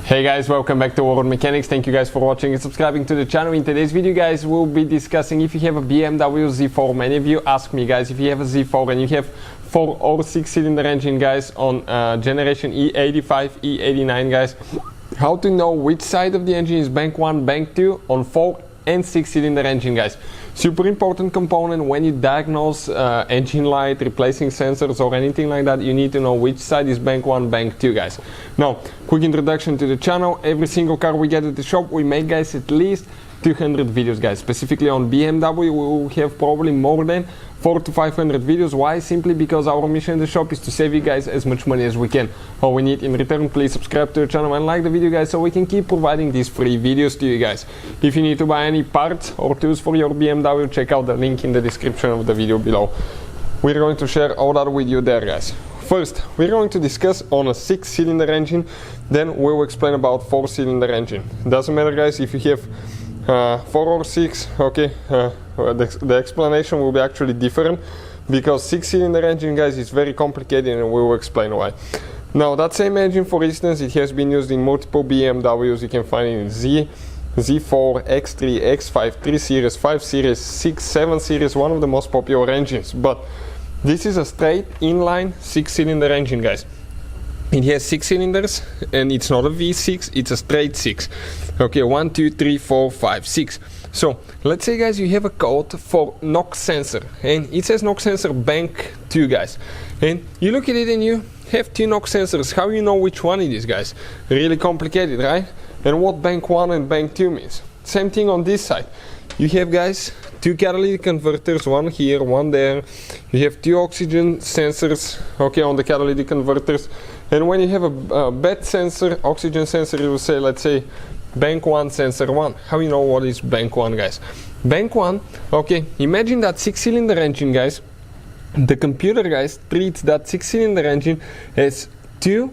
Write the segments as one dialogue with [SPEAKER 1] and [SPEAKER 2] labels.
[SPEAKER 1] Hey guys, welcome back to World Mechanics. Thank you guys for watching and subscribing to the channel. In today's video guys, we'll be discussing if you have a BMW Z4. Many of you ask me guys, if you have a Z4 and you have 4 or 6 cylinder engine guys on generation E85 E89 guys, how to know which side of the engine is bank 1, bank 2 on 4 and 6 cylinder engine guys. Super important component when you diagnose engine light, replacing sensors or anything like that. You need to know which side is bank 1, bank 2 guys. Now, quick introduction to the channel. Every single car we get at the shop, we make guys at least 200 videos guys. Specifically on BMW, we will have probably more than 400 to 500 videos. Why? Simply because our mission in the shop is to save you guys as much money as we can. All we need in return, please subscribe to the channel and like the video guys, so we can keep providing these free videos to you guys. If you need to buy any parts or tools for your BMW, check out the link in the description of the video below. We're going to share all that with you there guys. First, we're going to discuss on a 6-cylinder engine, then we'll explain about 4-cylinder engine. Doesn't matter guys if you have 4 or 6, okay, the explanation will be actually different, because 6-cylinder engine guys is very complicated and we will explain why. Now that same engine, for instance, it has been used in multiple BMWs. You can find it in Z4, X3, X5, 3 Series, 5 Series, 6, 7 Series, one of the most popular engines. But this is a straight inline 6-cylinder engine guys. It has 6 cylinders and it's not a V6, it's a straight 6. Okay, 1, 2, 3, 4, 5, 6. So let's say guys you have a code for NOx sensor and it says NOx sensor bank 2 guys, and you look at it and you have 2 NOx sensors. How you know which one it is guys? Really complicated, right? And what bank 1 and bank 2 means? Same thing on this side. You have guys 2 catalytic converters, one here, one there. You have 2 oxygen sensors, okay, on the catalytic converters. And when you have a bad sensor, oxygen sensor, you will say, let's say, bank 1, sensor 1. How you know what is bank 1 guys? Bank 1, okay, imagine that 6-cylinder engine guys. The computer guys treats that 6-cylinder engine as 2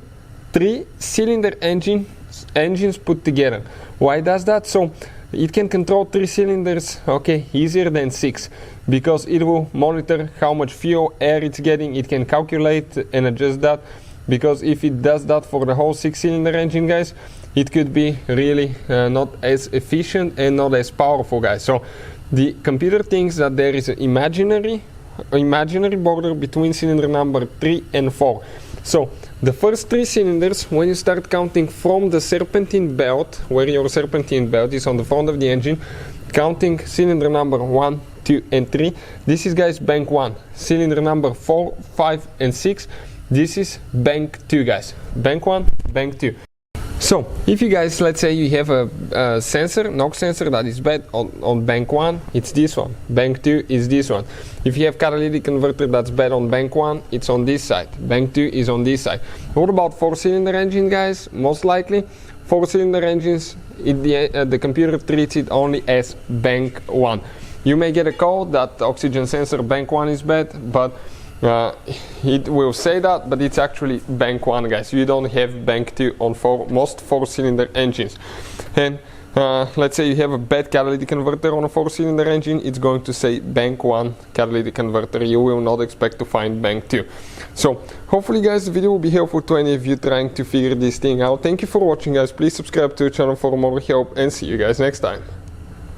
[SPEAKER 1] 3-cylinder engines put together. Why does that? So it can control 3 cylinders, okay, easier than 6, because it will monitor how much fuel, air it's getting. It can calculate and adjust that, because if it does that for the whole 6-cylinder engine guys, it could be really not as efficient and not as powerful guys. So the computer thinks that there is an imaginary border between cylinder number 3 and 4. So the first 3 cylinders, when you start counting from the serpentine belt, where your serpentine belt is on the front of the engine, counting cylinder number 1, 2 and 3, this is guys bank 1. Cylinder number 4, 5 and 6, this is bank 2 guys. Bank 1, bank 2. So if you guys, let's say you have a sensor, NOx sensor that is bad on bank 1, it's this one. Bank 2 is this one. If you have catalytic converter that's bad on bank 1, it's on this side. Bank 2 is on this side. What about 4-cylinder engine guys? Most likely 4-cylinder engines, the computer treats it only as bank 1. You may get a call that oxygen sensor bank 1 is bad, but it will say that, but it's actually bank 1 guys. You don't have bank 2 on most 4-cylinder engines. And let's say you have a bad catalytic converter on a 4-cylinder engine, it's going to say bank 1 catalytic converter. You will not expect to find bank 2. So hopefully guys the video will be helpful to any of you trying to figure this thing out. Thank you for watching guys. Please subscribe to the channel for more help and see you guys next time.